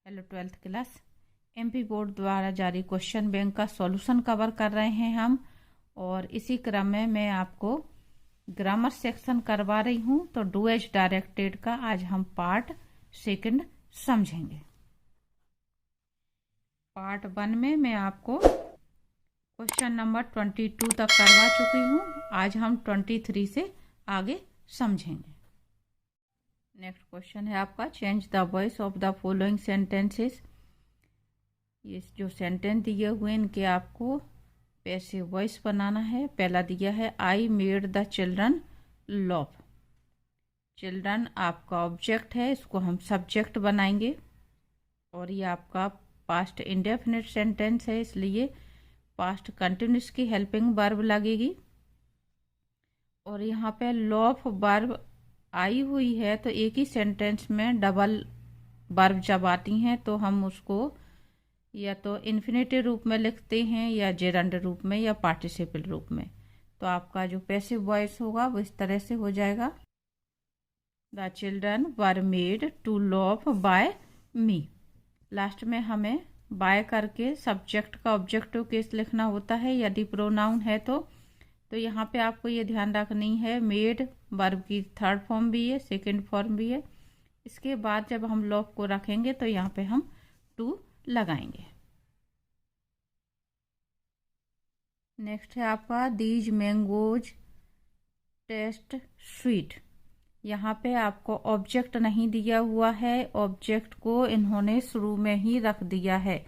Hello 12th class. MP board द्वारा जारी question bank का सॉल्यूशन कवर कर रहे हैं हम, और इसी क्रम में मैं आपको ग्रामर सेक्शन करवा रही हूं। तो डू एज डायरेक्टेड का आज हम पार्ट सेकंड समझेंगे। पार्ट 1 में मैं आपको क्वेश्चन नंबर 22 तक करवा चुकी हूं। आज हम 23 से आगे समझेंगे। नेक्स्ट क्वेश्चन है आपका, change the voice of the following sentences. ये जो सेंटेंस दिए हुए इनके आपको पैसिव वॉइस बनाना है। पहला दिया है, I made the children loaf. Children आपका ऑब्जेक्ट है, इसको हम सब्जेक्ट बनाएंगे, और ये आपका पास्ट इंडेफिनिट सेंटेंस है, इसलिए पास्ट कंटिन्यूस की हेल्पिंग वर्ब लगेगी। और यहाँ पे लॉफ वर्ब आई हुई है, तो एक ही सेंटेंस में डबल वर्ब जब आती हैं तो हम उसको या तो इन्फिनेटिव रूप में लिखते हैं, या जेरंड रूप में, या पार्टिसिपल रूप में। तो आपका जो पैसिव वॉइस होगा वो इस तरह से हो जाएगा, the children were made to laugh by me. Last में हमें बाय करके सब्जेक्ट का ऑब्जेक्टिव केस लिखना होता है, यदि प्रोनाउन है तो यहाँ पे आपको ये ध्यान रखनी है, मेड वर्ब की थर्ड फॉर्म भी है, सेकंड फॉर्म भी है। इसके बाद जब हम लॉफ को रखेंगे तो यहाँ पे हम टू लगाएंगे। नेक्स्ट है आपका, दीज मैंगोज टेस्ट स्वीट। यहाँ पे आपको ऑब्जेक्ट नहीं दिया हुआ है, ऑब्जेक्ट को इन्होंने शुरू में ही रख दिया है।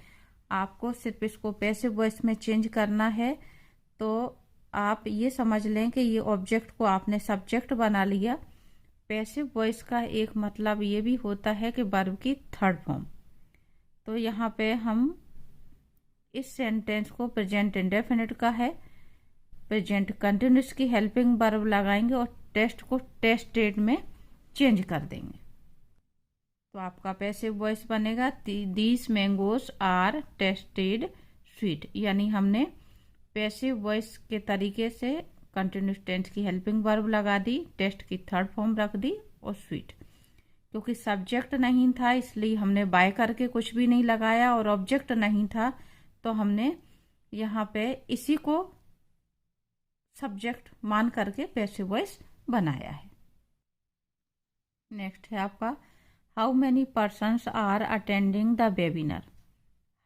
आपको सिर्फ इसको पैसिव वॉइस में चेंज करना है। तो आप ये समझ लें कि ये ऑब्जेक्ट को आपने सब्जेक्ट बना लिया। पैसिव वॉइस का एक मतलब ये भी होता है कि वर्ब की थर्ड फॉर्म। तो यहाँ पे हम इस सेंटेंस को प्रेजेंट इंडेफिनिट का है, प्रेजेंट कंटिन्यूस की हेल्पिंग वर्ब लगाएंगे और टेस्ट को टेस्टेड में चेंज कर देंगे। तो आपका पैसिव वॉइस बनेगा, these mangoes are tasted sweet. यानी हमने पैसिव वॉइस के तरीके से कंटिन्यूस टेंस की हेल्पिंग वर्ब लगा दी, टेस्ट की थर्ड फॉर्म रख दी, और स्वीट। क्योंकि सब्जेक्ट नहीं था इसलिए हमने बाय करके कुछ भी नहीं लगाया, और ऑब्जेक्ट नहीं था तो हमने यहाँ पे इसी को सब्जेक्ट मान करके पैसिव वॉइस बनाया है। नेक्स्ट है आपका, how many persons are attending the webinar.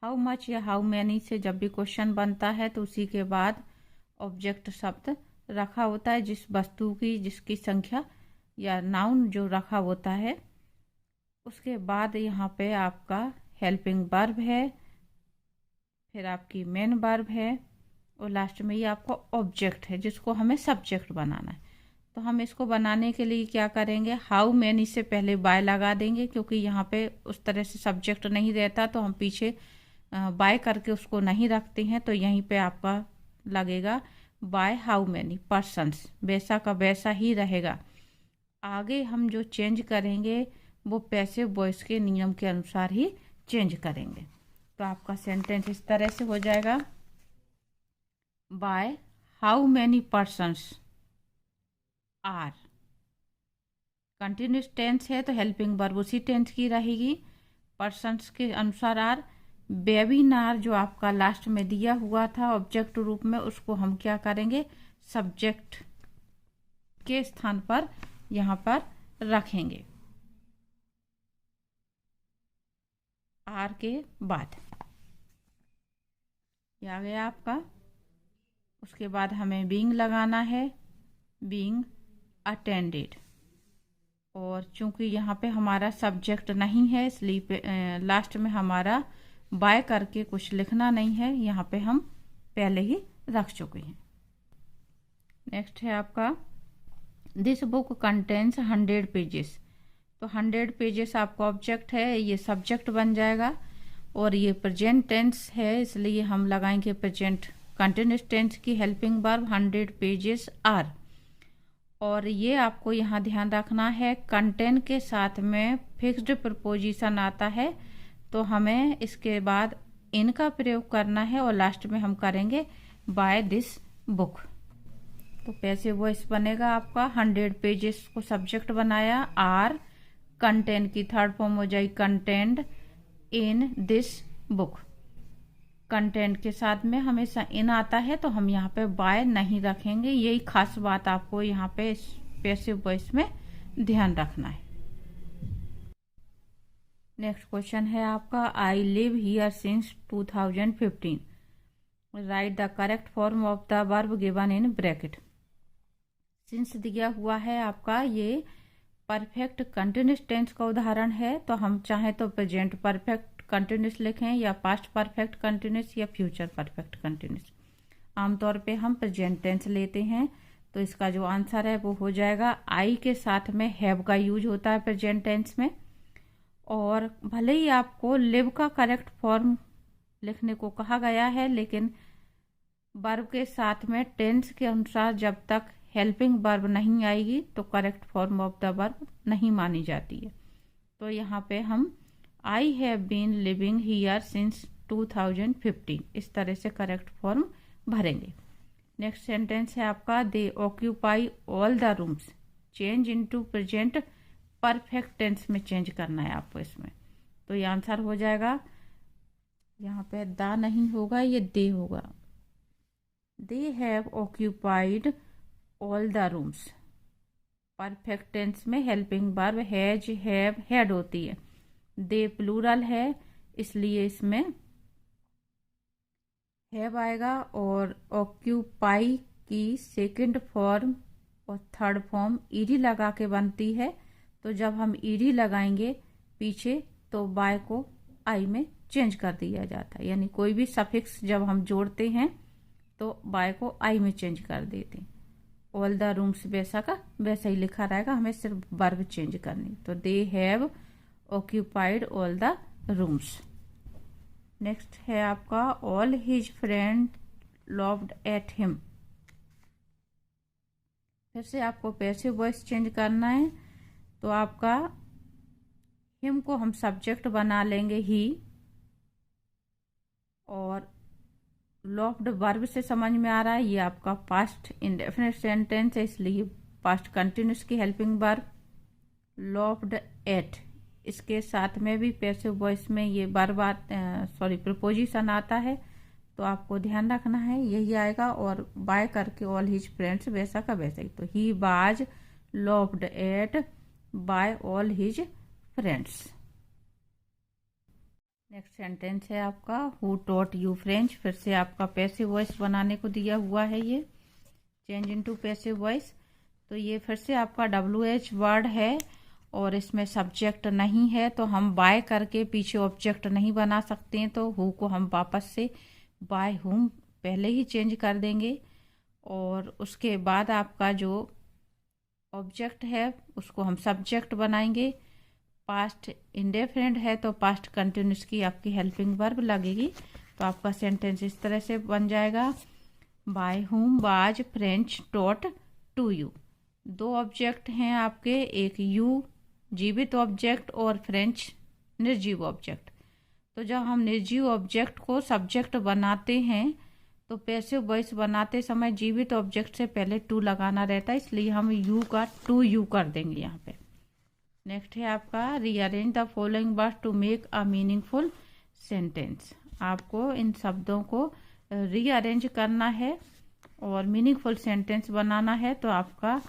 How much या हाउ मैनी से जब भी क्वेश्चन बनता है तो उसी के बाद ऑब्जेक्ट शब्द रखा होता है, जिस वस्तु की जिसकी संख्या या नाउन जो रखा होता है। उसके बाद यहाँ पे आपका हेल्पिंग वर्ब है, फिर आपकी मेन वर्ब है, और लास्ट में ये आपका ऑब्जेक्ट है जिसको हमें सब्जेक्ट बनाना है। तो हम इसको बनाने के लिए क्या करेंगे, हाउ मैनी से पहले बाय लगा देंगे, क्योंकि यहाँ पे उस तरह से सब्जेक्ट नहीं रहता तो हम पीछे बाय करके उसको नहीं रखते हैं। तो यहीं पे आपका लगेगा बाय हाउ मैनी पर्सन्स, वैसा का वैसा ही रहेगा। आगे हम जो चेंज करेंगे वो पैसिव वॉइस के नियम के अनुसार ही चेंज करेंगे। तो आपका सेंटेंस इस तरह से हो जाएगा, by how many persons are. Continuous tense है तो हेल्पिंग वर्ब उसी टेंस की रहेगी, पर्सन्स के अनुसार आर। वेबिनार जो आपका लास्ट में दिया हुआ था ऑब्जेक्ट रूप में, उसको हम क्या करेंगे, सब्जेक्ट के स्थान पर यहाँ पर रखेंगे आर के बाद। ये आ गया आपका। उसके बाद हमें बीइंग लगाना है, बीइंग अटेंडेड। और चूंकि यहाँ पे हमारा सब्जेक्ट नहीं है इसलिए लास्ट में हमारा बाय करके कुछ लिखना नहीं है, यहाँ पे हम पहले ही रख चुके हैं। नेक्स्ट है आपका, दिस बुक कंटेन्स 100 पेजेस। तो 100 पेजेस आपका ऑब्जेक्ट है, ये सब्जेक्ट बन जाएगा। और ये प्रेजेंट टेंस है इसलिए हम लगाएंगे प्रेजेंट कंटिन्यूस टेंस की हेल्पिंग वर्ब, 100 पेजेस आर। और ये आपको यहाँ ध्यान रखना है, कंटेन के साथ में फिक्स्ड प्रपोजिशन आता है तो हमें इसके बाद इनका प्रयोग करना है, और लास्ट में हम करेंगे बाय दिस बुक। तो पैसिव वॉइस बनेगा आपका, 100 पेजेस को सब्जेक्ट बनाया, आर कंटेन की थर्ड फॉर्म हो जाएगी contained, in this book. Content के साथ में हमेशा इन आता है तो हम यहाँ पे बाय नहीं रखेंगे। यही खास बात आपको यहाँ पे पैसिव वॉइस में ध्यान रखना है। नेक्स्ट क्वेश्चन है आपका, I live here since 2015। Right the correct form of the verb given in bracket. Since दिया हुआ है आपका, ये परफेक्ट कंटिन्यूस टेंस का उदाहरण है, तो हम चाहें तो प्रेजेंट परफेक्ट कंटिन्यूस लिखें या पास्ट परफेक्ट कंटिन्यूस या फ्यूचर परफेक्ट कंटिन्यूस। आमतौर पे हम प्रेजेंट टेंस लेते हैं, तो इसका जो आंसर है वो हो जाएगा आई के साथ में हैव का यूज होता है प्रेजेंट टेंस में। और भले ही आपको लिव का करेक्ट फॉर्म लिखने को कहा गया है, लेकिन वर्ब के साथ में टेंस के अनुसार जब तक हेल्पिंग वर्ब नहीं आएगी तो correct form of the verb नहीं मानी जाती है। तो यहाँ पे हम I have been living here since 2015 इस तरह से करेक्ट फॉर्म भरेंगे। नेक्स्ट सेंटेंस है आपका, they occupy all the rooms. Change into present perfect tense में चेंज करना है आपको इसमें। तो ये आंसर हो जाएगा, यहाँ पे द नहीं होगा, ये दे होगा। They have occupied all the rooms. Perfect tense में helping verb has, have, had होती है। दे प्लूरल है इसलिए इसमें हैव आएगा। और ऑक्यूपाई की सेकंड फॉर्म और थर्ड फॉर्म ईडी लगा के बनती है, तो जब हम ईडी लगाएंगे पीछे तो बाय को आई में चेंज कर दिया जाता है। यानी कोई भी सफिक्स जब हम जोड़ते हैं तो बाय को आई में चेंज कर देते हैं। ऑल द रूम्स वैसा का वैसा ही लिखा रहेगा, हमें सिर्फ वर्ब चेंज करनी। तो दे have occupied all the rooms. Next है आपका, all his friend loved at him. फिर से आपको पैसिव वॉइस चेंज करना है, तो आपका हिम को हम सब्जेक्ट बना लेंगे ही, और लव्ड वर्ब से समझ में आ रहा है ये आपका पास्ट इंडेफिनिट सेंटेंस है, इसलिए पास्ट कंटिन्यूस की हेल्पिंग वर्ब लव्ड एट। इसके साथ में भी पैसिव वॉइस में ये वर्ब प्रीपोजिशन आता है, तो आपको ध्यान रखना है यही आएगा। और बाय करके ऑल हिज फ्रेंड्स वैसा का वैसा ही, तो he was loved at by all his friends. Next sentence है आपका, हु टॉट यू फ्रेंच। फिर से आपका पैसिव वॉइस बनाने को दिया हुआ है, ये चेंज इनटू पैसिव वॉइस। तो ये फिर से आपका WH वर्ड है और इसमें सब्जेक्ट नहीं है, तो हम बाय करके पीछे ऑब्जेक्ट नहीं बना सकते हैं, तो हु को हम वापस से बाय हुम पहले ही चेंज कर देंगे। और उसके बाद आपका जो ऑब्जेक्ट है उसको हम सब्जेक्ट बनाएंगे। पास्ट इंडेफिनिट है तो पास्ट कंटिन्यूस की आपकी हेल्पिंग वर्ब लगेगी। तो आपका सेंटेंस इस तरह से बन जाएगा, by whom was French taught to you. दो ऑब्जेक्ट हैं आपके, एक यू जीवित ऑब्जेक्ट और फ्रेंच निर्जीव ऑब्जेक्ट। तो जब हम निर्जीव ऑब्जेक्ट को सब्जेक्ट बनाते हैं तो पैसिव वॉइस बनाते समय जीवित ऑब्जेक्ट से पहले टू लगाना रहता है, इसलिए हम यू का टू यू कर देंगे यहाँ पे। नेक्स्ट है आपका, rearrange the following words to make a meaningful sentence. आपको इन शब्दों को रीअरेंज करना है और मीनिंगफुल सेंटेंस बनाना है। तो आपका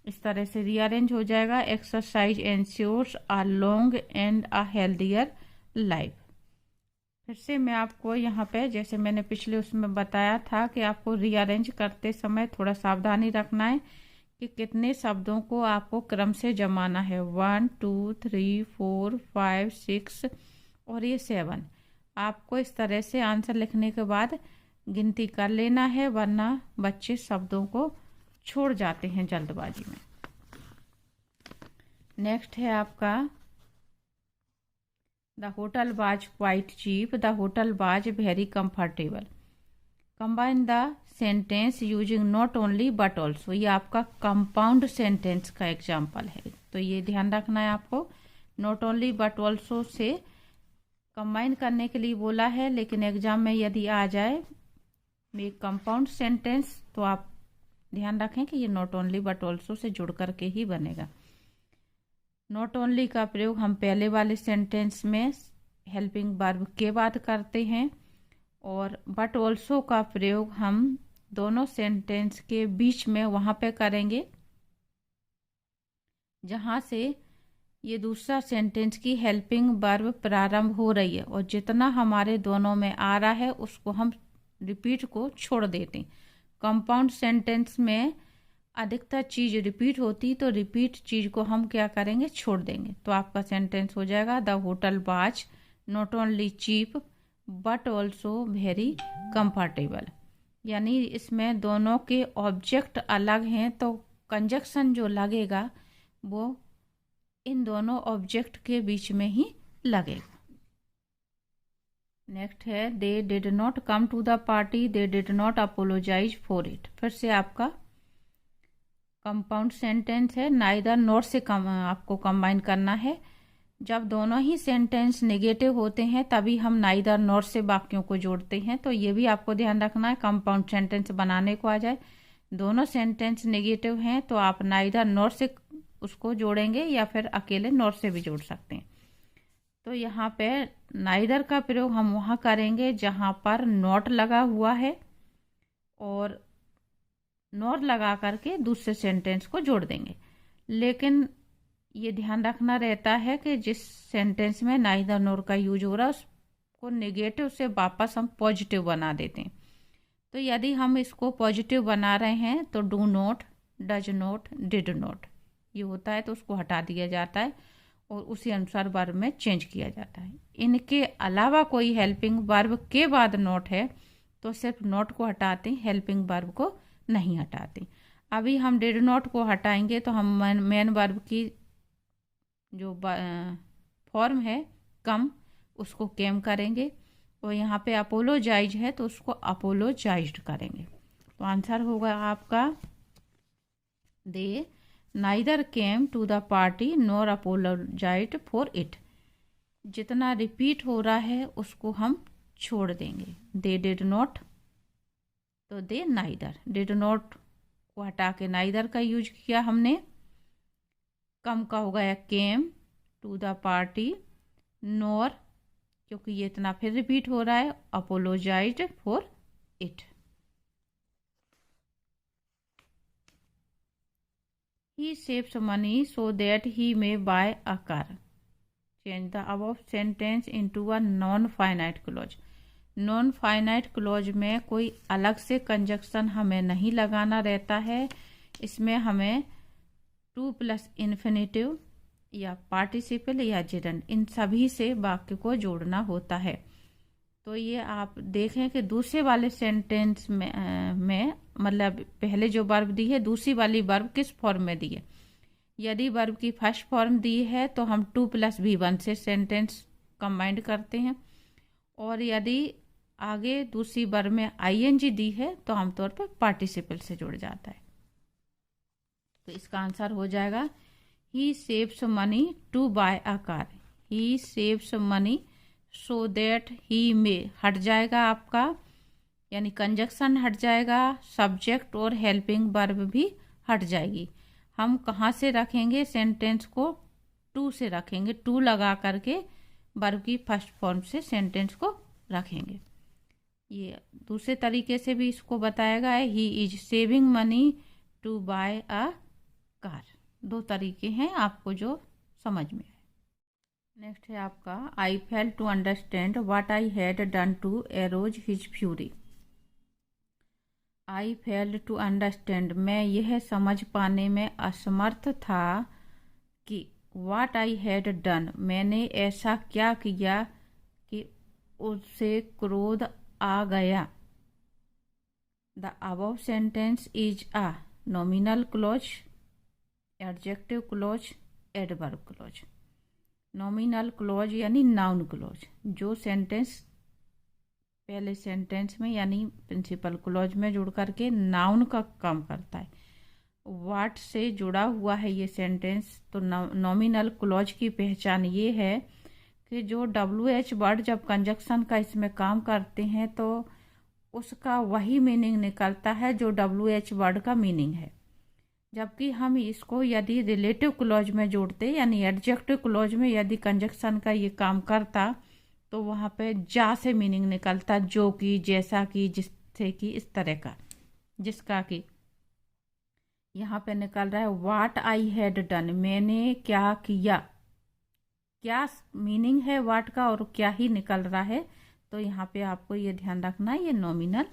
इस तरह से रीअरेंज हो जाएगा, exercise ensures a long and a healthier life. फिर से मैं आपको यहाँ पे, जैसे मैंने पिछले उसमें बताया था कि आपको रीअरेंज करते समय थोड़ा सावधानी रखना है कि कितने शब्दों को आपको क्रम से जमाना है। 1 2 3 4 5 6 और ये 7। आपको इस तरह से आंसर लिखने के बाद गिनती कर लेना है, वरना बच्चे शब्दों को छोड़ जाते हैं जल्दबाजी में। नेक्स्ट है आपका, the hotel was quite cheap, the hotel was very comfortable. Combine the sentence using not only but also. ये आपका कंपाउंड सेंटेंस का एग्जाम्पल है, तो ये ध्यान रखना है आपको। Not only but also say combine करने के लिए बोला है, लेकिन एग्जाम में यदि आ जाए में कंपाउंड सेंटेंस तो आप ध्यान रखें कि ये not only but also say जुड़ करके ही बनेगा। नॉट ओनली का प्रयोग हम पहले वाले सेंटेंस में हेल्पिंग वर्ब के बाद करते हैं, और बट ऑल्सो का प्रयोग हम दोनों सेंटेंस के बीच में वहाँ पे करेंगे जहाँ से ये दूसरा सेंटेंस की हेल्पिंग वर्ब प्रारंभ हो रही है, और जितना हमारे दोनों में आ रहा है उसको हम रिपीट को छोड़ देते हैं। कंपाउंड सेंटेंस में अधिकतर चीज़ रिपीट होती, तो रिपीट चीज़ को हम क्या करेंगे, छोड़ देंगे। तो आपका सेंटेंस हो जाएगा the hotel was not only cheap but also very comfortable. यानी इसमें दोनों के ऑब्जेक्ट अलग हैं, तो कंजक्शन जो लगेगा वो इन दोनों ऑब्जेक्ट के बीच में ही लगेगा। नेक्स्ट है they did not come to the party, they did not apologise for it. फिर से आपका कंपाउंड सेंटेंस है, नाइदर नॉट से आपको कंबाइन करना है। जब दोनों ही सेंटेंस नेगेटिव होते हैं तभी हम नाइदर नॉट से वाक्यों को जोड़ते हैं, तो ये भी आपको ध्यान रखना है। कंपाउंड सेंटेंस बनाने को आ जाए, दोनों सेंटेंस नेगेटिव हैं तो आप नाइदर नॉट से उसको जोड़ेंगे या फिर अकेले नॉट से भी जोड़ सकते हैं। तो यहाँ पे नाइदर का प्रयोग हम वहाँ करेंगे जहाँ पर नॉट लगा हुआ है, और नॉट लगा करके दूसरे सेंटेंस को जोड़ देंगे। लेकिन ये ध्यान रखना रहता है कि जिस सेंटेंस में नाइदर नॉर का यूज हो रहा है उसको नेगेटिव से वापस हम पॉजिटिव बना देते हैं। तो यदि हम इसको पॉजिटिव बना रहे हैं तो do not, does not, did not ये होता है, तो उसको हटा दिया जाता है और उसी अनुसार वर्ब में चेंज किया जाता है। इनके अलावा कोई हेल्पिंग वर्ब के बाद नॉट है तो सिर्फ नॉट को हटाते हैं, हेल्पिंग वर्ब को नहीं हटाते। अभी हम डिड नॉट को हटाएंगे तो हम मेन वर्ब की जो फॉर्म है कम उसको केम करेंगे, और यहाँ पे अपोलोजाइज है तो उसको अपोलोजाइज्ड करेंगे। तो आंसर होगा आपका they neither came to the party nor apologised for it. जितना रिपीट हो रहा है उसको हम छोड़ देंगे। दे डिड नॉट तो दे नाइदर, डिड नॉट को हटा के नाइदर का यूज किया हमने। कम का हो गया came to the party, nor क्योंकि ये इतना फिर रिपीट हो रहा है, apologised for it. He saves money so that he may buy a car. Change the above sentence into a non-finite clause. Non-finite clause में कोई अलग से कंजक्शन हमें नहीं लगाना रहता है। इसमें हमें टू प्लस इन्फिनेटिव या पार्टिसिपल या जिरंड इन सभी से वाक्य को जोड़ना होता है। तो ये आप देखें कि दूसरे वाले सेंटेंस में मतलब पहले जो वर्ब दी है दूसरी वाली वर्ब किस फॉर्म में दी है। यदि वर्ब की फर्स्ट फॉर्म दी है तो हम 2+V1 से सेंटेंस कंबाइंड करते हैं, और यदि आगे दूसरी वर्ब में ING दी है तो आमतौर पर पार्टिसिपल से जुड़ जाता है। तो इसका आंसर हो जाएगा he saves money to buy a car. He saves money so that he में हट जाएगा आपका, यानी कंजक्शन हट जाएगा, सब्जेक्ट और हेल्पिंग वर्ब भी हट जाएगी। हम कहाँ से रखेंगे सेंटेंस को, टू से रखेंगे, टू लगा करके वर्ब की फर्स्ट फॉर्म से सेंटेंस को रखेंगे। ये दूसरे तरीके से भी इसको बताया गया है, he is saving money to buy a car. दो तरीके हैं आपको जो समझ में। नेक्स्ट है आपका I fail to understand what I had done to arouse his fury. I fail to understand मैं यह समझ पाने में असमर्थ था कि व्हाट आई हैड डन मैंने ऐसा क्या किया कि उससे क्रोध आ गया। The above sentence is a nominal clause, adjective clause, adverb clause. Nominal clause यानी नाउन क्लॉज, जो सेंटेंस पहले सेंटेंस में यानी प्रिंसिपल क्लॉज में जुड़ करके नाउन का काम करता है। व्हाट से जुड़ा हुआ है ये सेंटेंस, तो नॉमिनल क्लॉज की पहचान ये है कि जो WH वर्ड जब कंजक्शन का इसमें काम करते हैं तो उसका वही मीनिंग निकलता है जो WH वर्ड का मीनिंग है। जबकि हम इसको यदि रिलेटिव क्लॉज में जोड़ते यानी एडजेक्टिव क्लॉज में यदि कंजक्शन का ये काम करता तो वहाँ पे जा से मीनिंग निकलता, जो कि, जैसा कि, जिससे कि, इस तरह का, जिसका कि। यहाँ पे निकल रहा है वाट आई हैड डन, मैंने क्या किया। क्या मीनिंग है वाट का और क्या ही निकल रहा है, तो यहाँ पे आपको ये ध्यान रखना है, ये नॉमिनल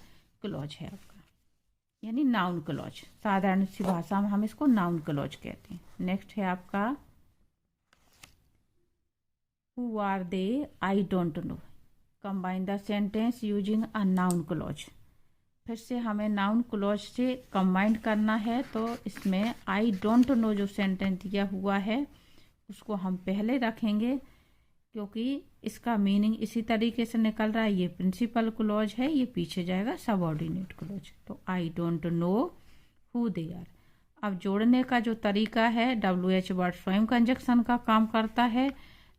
क्लॉज है आपका, यानी नाउन क्लॉज। साधारण सी भाषा में हम इसको नाउन क्लॉज कहते हैं। नेक्स्ट है आपका who are they, I don't know. Combine the sentence using a noun clause. फिर से हमें नाउन क्लॉज से कंबाइन करना है, तो इसमें आई डोंट नो जो सेंटेंस दिया हुआ है उसको हम पहले रखेंगे, क्योंकि इसका मीनिंग इसी तरीके से निकल रहा है। ये प्रिंसिपल क्लॉज है, ये पीछे जाएगा सबऑर्डिनेट क्लॉज। तो I don't know who they are. अब जोड़ने का जो तरीका है, WH वर्ड स्वयं कंजक्शन का काम करता है,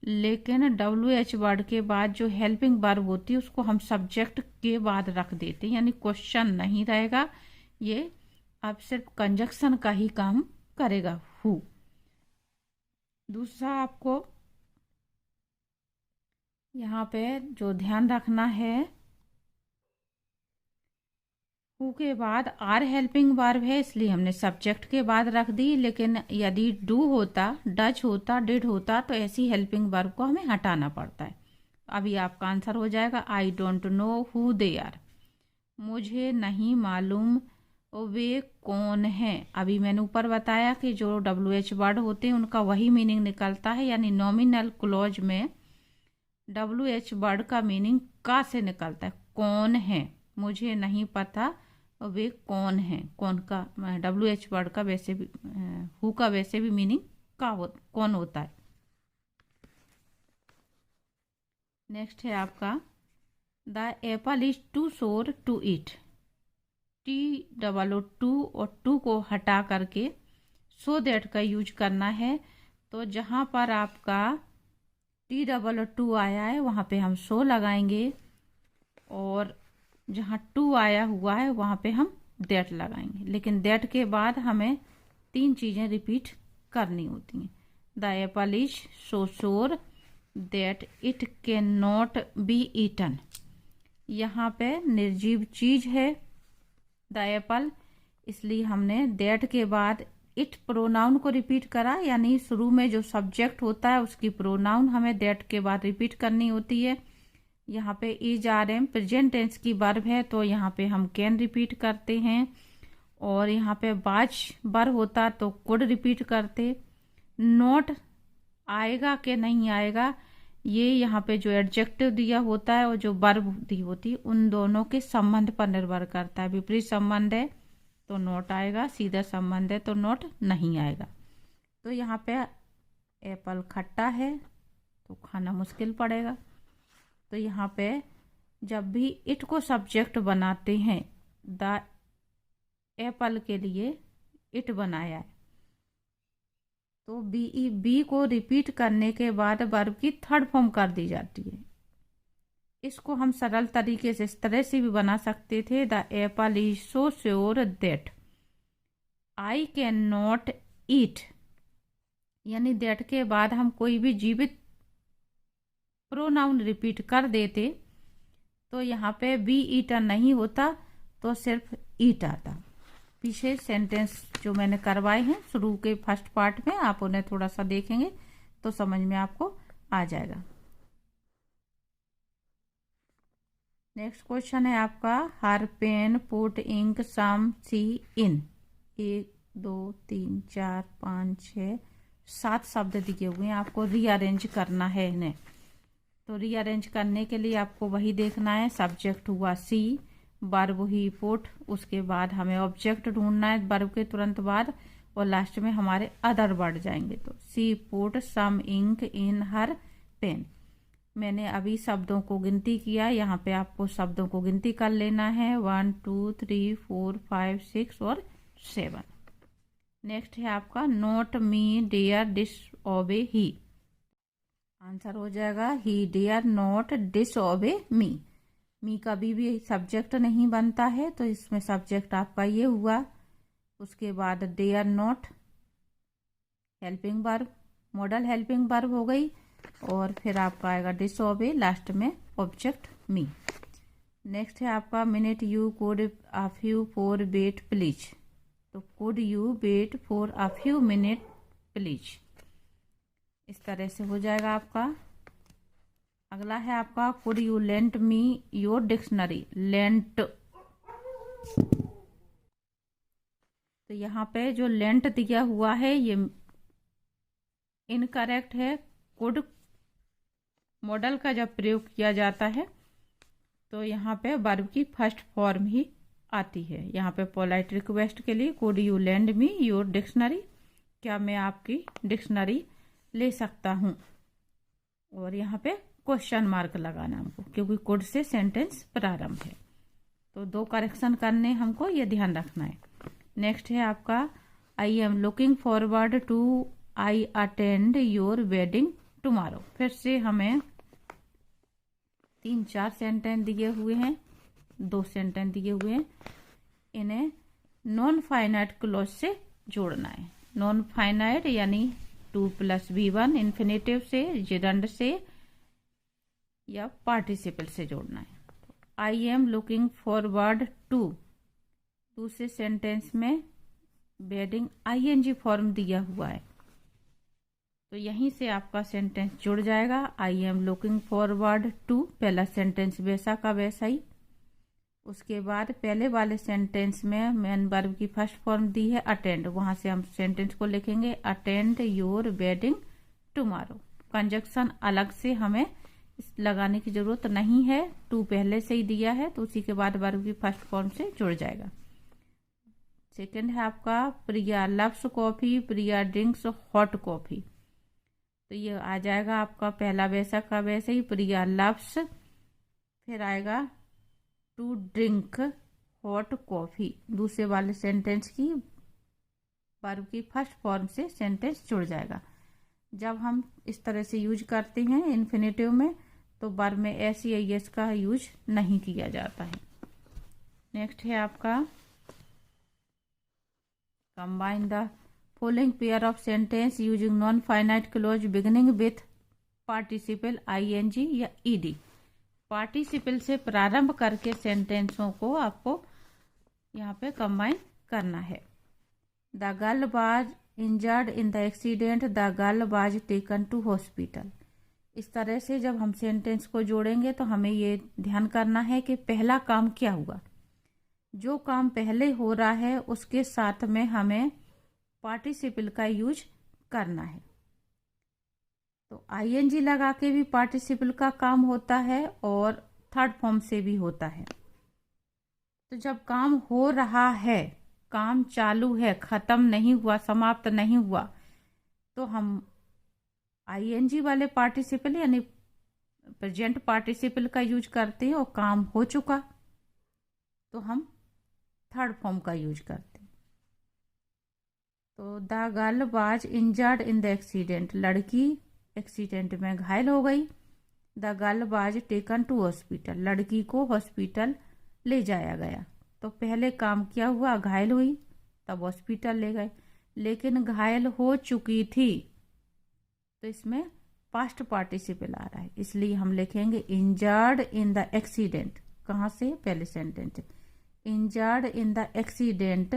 लेकिन WH वर्ड के बाद जो हेल्पिंग वर्ब होती है उसको हम सब्जेक्ट के बाद रख देते हैं, यानी क्वेश्चन नहीं रहेगा, ये अब सिर्फ कंजक्शन का ही काम करेगा, हु। दूसरा आपको यहाँ पे जो ध्यान रखना है, हु के बाद आर हेल्पिंग वर्ब है, इसलिए हमने सब्जेक्ट के बाद रख दी। लेकिन यदि डू होता, डज होता, डिड होता, तो ऐसी हेल्पिंग वर्ब को हमें हटाना पड़ता है। अभी आपका आंसर हो जाएगा I don't know who they are. मुझे नहीं मालूम वे कौन हैं। अभी मैंने ऊपर बताया कि जो WH वर्ड होते हैं उनका वही मीनिंग निकलता है, यानी नॉमिनल क्लॉज में WH वर्ड का मीनिंग का से निकलता है, कौन है। मुझे नहीं पता वे कौन हैं, कौन का WH वर्ड का वैसे भी, हु का वैसे भी मीनिंग कौन होता है। नेक्स्ट है आपका द एप्पल इज टू सोर टू ईट। TOO और टू को हटा करके सो दैट का यूज करना है। तो जहाँ पर आपका TOO आया है वहाँ पे हम सो लगाएंगे, और जहाँ टू आया हुआ है वहाँ पे हम दैट लगाएंगे। लेकिन दैट के बाद हमें 3 चीज़ें रिपीट करनी होती हैं। The Apple is so sour that it can not be eaten. यहाँ पे निर्जीव चीज है द एप्पल, इसलिए हमने दैट के बाद इट प्रोनाउन को रिपीट करा, यानी शुरू में जो सब्जेक्ट होता है उसकी प्रोनाउन हमें दैट के बाद रिपीट करनी होती है। यहाँ पे इज RM प्रेजेंट टेंस की वर्ब है, तो यहाँ पे हम कैन रिपीट करते हैं, और यहाँ पे वाज वर्ब होता तो कुड रिपीट करते। नॉट आएगा कि नहीं आएगा, ये यहाँ पे जो एडजेक्टिव दिया होता है और जो वर्ब दी होती है उन दोनों के संबंध पर निर्भर करता है। विपरीत संबंध है तो नॉट आएगा, सीधा संबंध है तो नॉट नहीं आएगा। तो यहाँ पे एप्पल खट्टा है तो खाना मुश्किल पड़ेगा। तो यहाँ पे जब भी इट को सब्जेक्ट बनाते हैं, द एप्पल के लिए इट बनाया है, तो बी को रिपीट करने के बाद वर्ब की थर्ड फॉर्म कर दी जाती है। इसको हम सरल तरीके से इस तरह से भी बना सकते थे, the Apple is so sure that I can not eat, यानी दैट के बाद हम कोई भी जीवित प्रोनाउन रिपीट कर देते तो यहाँ पे बी ईटर नहीं होता, तो सिर्फ ईट आता। पीछे सेंटेंस जो मैंने करवाए हैं शुरू के फर्स्ट पार्ट में, आप उन्हें थोड़ा सा देखेंगे तो समझ में आपको आ जाएगा। नेक्स्ट क्वेश्चन है आपका हर पेन पुट इंक सम सी इन। 1 2 3 4 5 6 7 शब्द दिए हुए हैं, आपको रीअरेंज करना है इन्हें। तो रीअरेंज करने के लिए आपको वही देखना है, सब्जेक्ट हुआ सी, वर्ब हुई पुट, उसके बाद हमें ऑब्जेक्ट ढूंढना है वर्ब के तुरंत बाद, और लास्ट में हमारे अदर वर्ड जाएंगे। तो सी पुट सम इंक इन हर पेन। मैंने अभी शब्दों को गिनती किया, यहाँ पे आपको शब्दों को गिनती कर लेना है 1 2 3 4 5 6 और 7। नेक्स्ट है आपका not me dare disobey he. Answer हो जाएगा he dare not disobey me. Me कभी भी सब्जेक्ट नहीं बनता है, तो इसमें सब्जेक्ट आपका ये हुआ। उसके बाद dare not helping verb, modal helping verb हो गई। और फिर आपका आएगा डिसओबे, लास्ट में ऑब्जेक्ट मी। नेक्स्ट है आपका minute you could a few for wait please. तो could you wait for a few minute please, इस तरह से हो जाएगा आपका। अगला है आपका could you lent me your dictionary. Lent, तो यहाँ पे जो लेंट दिया हुआ है ये इनकरेक्ट है। कुड मॉडल का जब प्रयोग किया जाता है तो यहाँ पे वर्ब की फर्स्ट फॉर्म ही आती है। यहाँ पे पोलाइट रिक्वेस्ट के लिए could you lend me your dictionary, क्या मैं आपकी डिक्शनरी ले सकता हूँ। और यहाँ पे क्वेश्चन मार्क लगाना हमको, क्योंकि कुड से सेंटेंस प्रारंभ है। तो 2 करेक्शन करने हमको, ये ध्यान रखना है। नेक्स्ट है आपका I am looking forward to I attend your wedding tomorrow. फिर से हमें 3-4 सेंटेंस दिए हुए हैं, 2 सेंटेंस दिए हुए हैं। इन्हें नॉन फाइनाइट क्लॉज से जोड़ना है। नॉन फाइनाइट यानी 2 + V1 इन्फिनेटिव से, जिरंड से या पार्टिसिपल से जोड़ना है। I am looking forward to, दूसरे सेंटेंस में वेडिंग ING फॉर्म दिया हुआ है, तो यहीं से आपका सेंटेंस जुड़ जाएगा। I am looking forward to, पहला सेंटेंस वैसा का वैसा ही। उसके बाद पहले वाले सेंटेंस में मेन वर्ब की फर्स्ट फॉर्म दी है अटेंड, वहां से हम सेंटेंस को लिखेंगे attend your wedding tomorrow. Conjunction अलग से हमें लगाने की जरूरत नहीं है, टू पहले से ही दिया है तो उसी के बाद वर्ब की फर्स्ट फॉर्म से जुड़ जाएगा। सेकंड है आपका प्रिया लव्स कॉफी, प्रिया ड्रिंक्स हॉट कॉफी। तो ये आ जाएगा आपका पहला वैसा का वैसे ही, प्रिया लव्स, फिर आएगा टू ड्रिंक हॉट कॉफी। दूसरे वाले सेंटेंस की वर्ब की फर्स्ट फॉर्म से सेंटेंस जुड़ जाएगा। जब हम इस तरह से यूज करते हैं इन्फिनेटिव में, तो वर्ब में SEIS का यूज नहीं किया जाता है। नेक्स्ट है आपका combine the following pair of sentence using non finite clause beginning with participle ING या ED। पार्टिसिपल से प्रारंभ करके सेंटेंसों को आपको यहाँ पे कंबाइन करना है। The girl was injured in the accident, the girl was taken to hospital. इस तरह से जब हम सेंटेंस को जोड़ेंगे तो हमें ये ध्यान करना है कि पहला काम क्या हुआ। जो काम पहले हो रहा है उसके साथ में हमें पार्टिसिपल का यूज करना है। तो ING लगा के भी पार्टिसिपल का काम होता है और थर्ड फॉर्म से भी होता है। तो जब काम हो रहा है, काम चालू है, खत्म नहीं हुआ, समाप्त नहीं हुआ, तो हम ING वाले पार्टिसिपल यानी प्रेजेंट पार्टिसिपल का यूज करते हैं। और काम हो चुका तो हम थर्ड फॉर्म का यूज करते हैं। तो the girl was injured in the accident, लड़की एक्सीडेंट में घायल हो गई। The girl was taken to hospital, लड़की को हॉस्पिटल ले जाया गया। तो पहले काम क्या हुआ, घायल हुई तब हॉस्पिटल ले गए, लेकिन घायल हो चुकी थी, तो इसमें पास्ट पार्टिसिपल आ रहा है, इसलिए हम लिखेंगे इंजर्ड इन द एक्सीडेंट। कहाँ से, पहले sentence, injured in the accident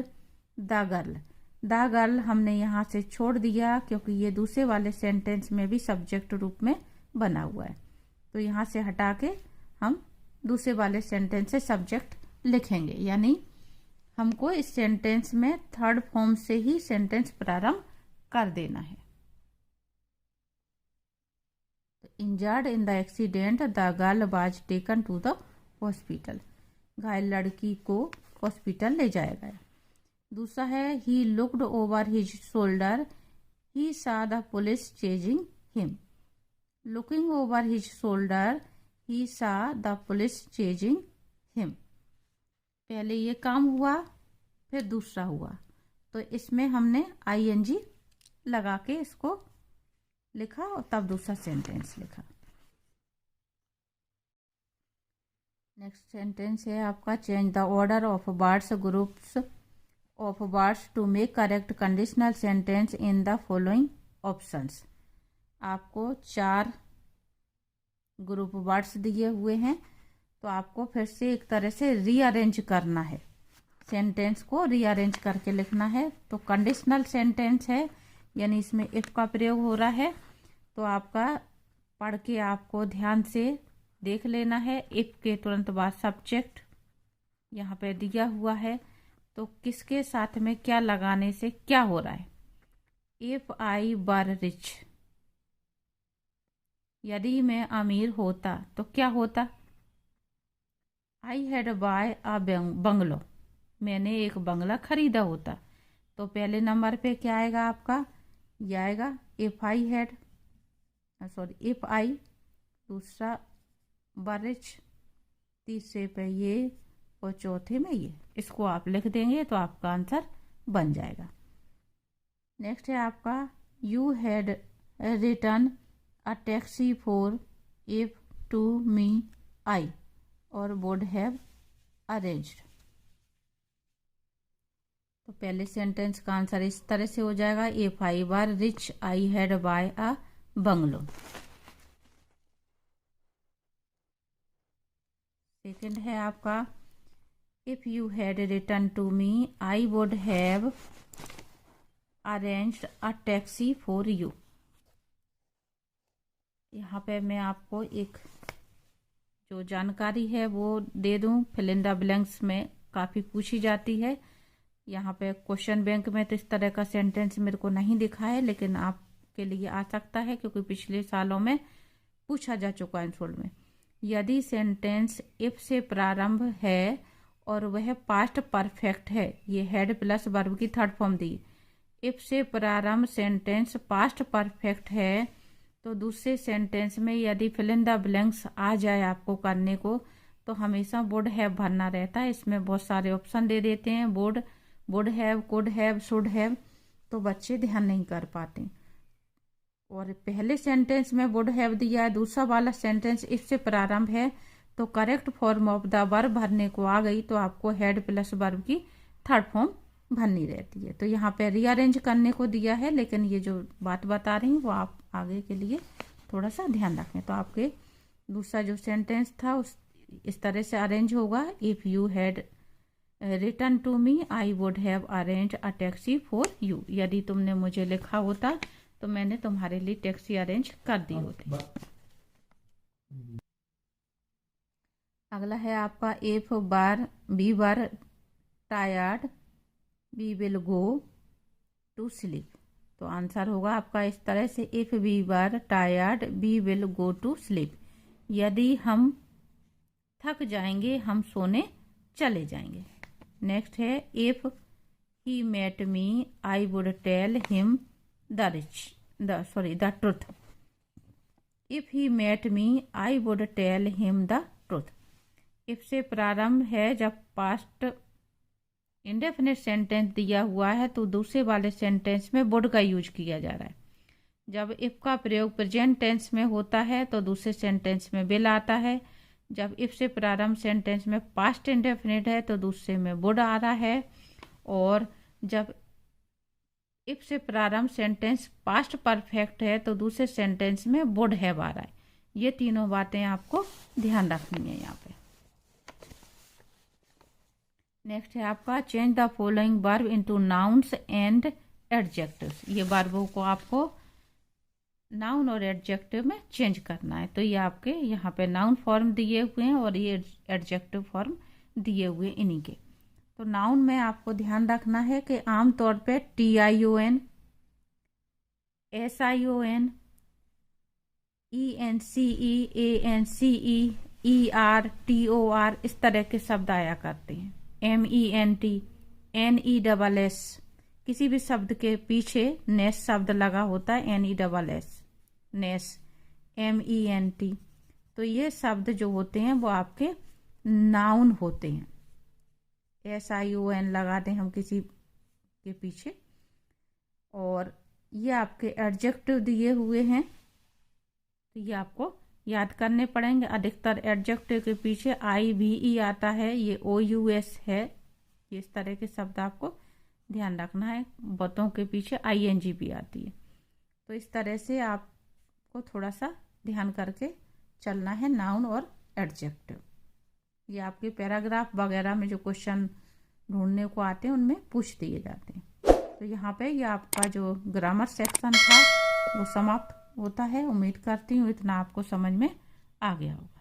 the girl. The girl हमने यहाँ से छोड़ दिया क्योंकि ये दूसरे वाले सेंटेंस में भी सब्जेक्ट रूप में बना हुआ है, तो यहाँ से हटा के हम दूसरे वाले सेंटेंस से सब्जेक्ट लिखेंगे। यानी हमको इस सेंटेंस में थर्ड फॉर्म से ही सेंटेंस प्रारंभ कर देना है। Injured in the accident the girl was taken to the hospital, घायल लड़की को हॉस्पिटल ले जाया गया। दूसरा है he looked over his shoulder, he saw the police chasing him. Looking over his shoulder, he saw the police chasing him. पहले ये काम हुआ फिर दूसरा हुआ, तो इसमें हमने ING लगा के इसको लिखा और तब दूसरा सेंटेंस लिखा। नेक्स्ट सेंटेंस है आपका change the order of words groups of words to make correct conditional sentence in the following options. आपको 4 ग्रुप वर्ड्स दिए हुए हैं, तो आपको फिर से एक तरह से रीअरेंज करना है, सेंटेंस को रीअरेंज करके लिखना है। तो कंडीशनल सेंटेंस है, यानी इसमें इफ का प्रयोग हो रहा है, तो आपका पढ़ के आपको ध्यान से देख लेना है। इफ के तुरंत बाद सब्जेक्ट यहाँ पे दिया हुआ है, तो किसके साथ में क्या लगाने से क्या हो रहा है। इफ आई वर रिच, यदि मैं अमीर होता तो क्या होता। I had buy a bungalow, मैंने एक बंगला खरीदा होता। तो पहले नंबर पे क्या आएगा आपका, यह आएगा if I had, sorry if I, दूसरा वर रिच, तीसरे पे ये, और चौथे में ये। इसको आप लिख देंगे तो आपका आंसर बन जाएगा। नेक्स्ट है आपका you had return a taxi for if to me I और वुड हैव अरेंज्ड। तो पहले सेंटेंस का आंसर इस तरह से हो जाएगा, if I were rich I had buy a bungalow. Second है आपका if you had return to me I would have arranged a taxi for you. यहाँ पे मैं आपको एक जो जानकारी है वो दे दूं, फिल इन द ब्लैंक्स में काफ़ी पूछी जाती है। यहाँ पे क्वेश्चन बैंक में तो इस तरह का सेंटेंस मेरे को नहीं दिखा है, लेकिन आपके लिए आ सकता है क्योंकि पिछले सालों में पूछा जा चुका है स्कूल में। यदि सेंटेंस इफ से प्रारंभ है और वह पास्ट परफेक्ट है, ये हेड प्लस वर्ब की थर्ड फॉर्म दी। इफ से प्रारंभ सेंटेंस पास्ट परफेक्ट है, तो दूसरे सेंटेंस में यदि फिल इन द ब्लैंक्स आ जाए आपको करने को, तो हमेशा वुड हैव भरना रहता है। इसमें बहुत सारे ऑप्शन दे देते हैं, would have, could have, should have, तो बच्चे ध्यान नहीं कर पाते। और पहले सेंटेंस में वुड हैव दिया है, दूसरा वाला सेंटेंस इफ से प्रारंभ है, तो correct form of the verb भरने को आ गई, तो आपको हेड प्लस वर्ब की थर्ड फॉर्म भरनी रहती है। तो यहाँ पे रीअरेंज करने को दिया है, लेकिन ये जो बात बता रही हूँ वो आप आगे के लिए थोड़ा सा ध्यान रखें। तो आपके दूसरा जो सेंटेंस था उस इस तरह से अरेंज होगा, if you had return to me I would have arrange a taxi for you. यदि तुमने मुझे लिखा होता तो मैंने तुम्हारे लिए टैक्सी अरेंज कर दी होती। अगला है आपका if we were tired we will go to sleep. तो आंसर होगा आपका इस तरह से, if we were tired we will go to sleep. यदि हम थक जाएंगे हम सोने चले जाएंगे। नेक्स्ट है if he met me I would tell him the truth. If he met me I would tell him the truth. If से प्रारंभ है, जब पास्ट इंडेफिनिट सेंटेंस दिया हुआ है तो दूसरे वाले सेंटेंस में वुड का यूज किया जा रहा है। जब इफ का प्रयोग प्रेजेंट टेंस में होता है तो दूसरे सेंटेंस में विल आता है। जब इफ से प्रारंभ सेंटेंस में पास्ट इंडेफिनिट है तो दूसरे में वुड आ रहा है। और जब इफ से प्रारंभ सेंटेंस पास्ट परफेक्ट है तो दूसरे सेंटेंस में वुड हैव आ रहा है। ये तीनों बातें आपको ध्यान रखनी है यहाँ पे। नेक्स्ट है आपका change the following verb into nouns and adjectives. ये वर्बों को आपको नाउन और एडजेक्टिव में चेंज करना है। तो ये आपके यहाँ पे नाउन फॉर्म दिए हुए हैं और ये एडजेक्टिव फॉर्म दिए हुए इन्हीं के। तो नाउन में आपको ध्यान रखना है कि आमतौर पे TION, SION, ENCE, ANCE, ER, TOR इस तरह के शब्द आया करते हैं। MENT, NESS, किसी भी शब्द के पीछे नेस शब्द लगा होता है, NESS, नेस, MENT। तो ये शब्द जो होते हैं वो आपके नाउन होते हैं। SION लगा दें हम किसी के पीछे। और ये आपके एडजेक्टिव दिए हुए हैं, तो ये आपको याद करने पड़ेंगे। अधिकतर एडजेक्टिव के पीछे IVE आता है, ये OUS है। इस तरह के शब्द आपको ध्यान रखना है। बहुतों के पीछे ING भी आती है। तो इस तरह से आप आपको थोड़ा सा ध्यान करके चलना है, नाउन और एडजेक्टिव। ये आपके पैराग्राफ वगैरह में जो क्वेश्चन ढूंढने को आते हैं उनमें पूछ दिए जाते हैं। तो यहाँ पे ये आपका जो ग्रामर सेक्शन था वो समाप्त होता है। उम्मीद करती हूँ इतना आपको समझ में आ गया होगा।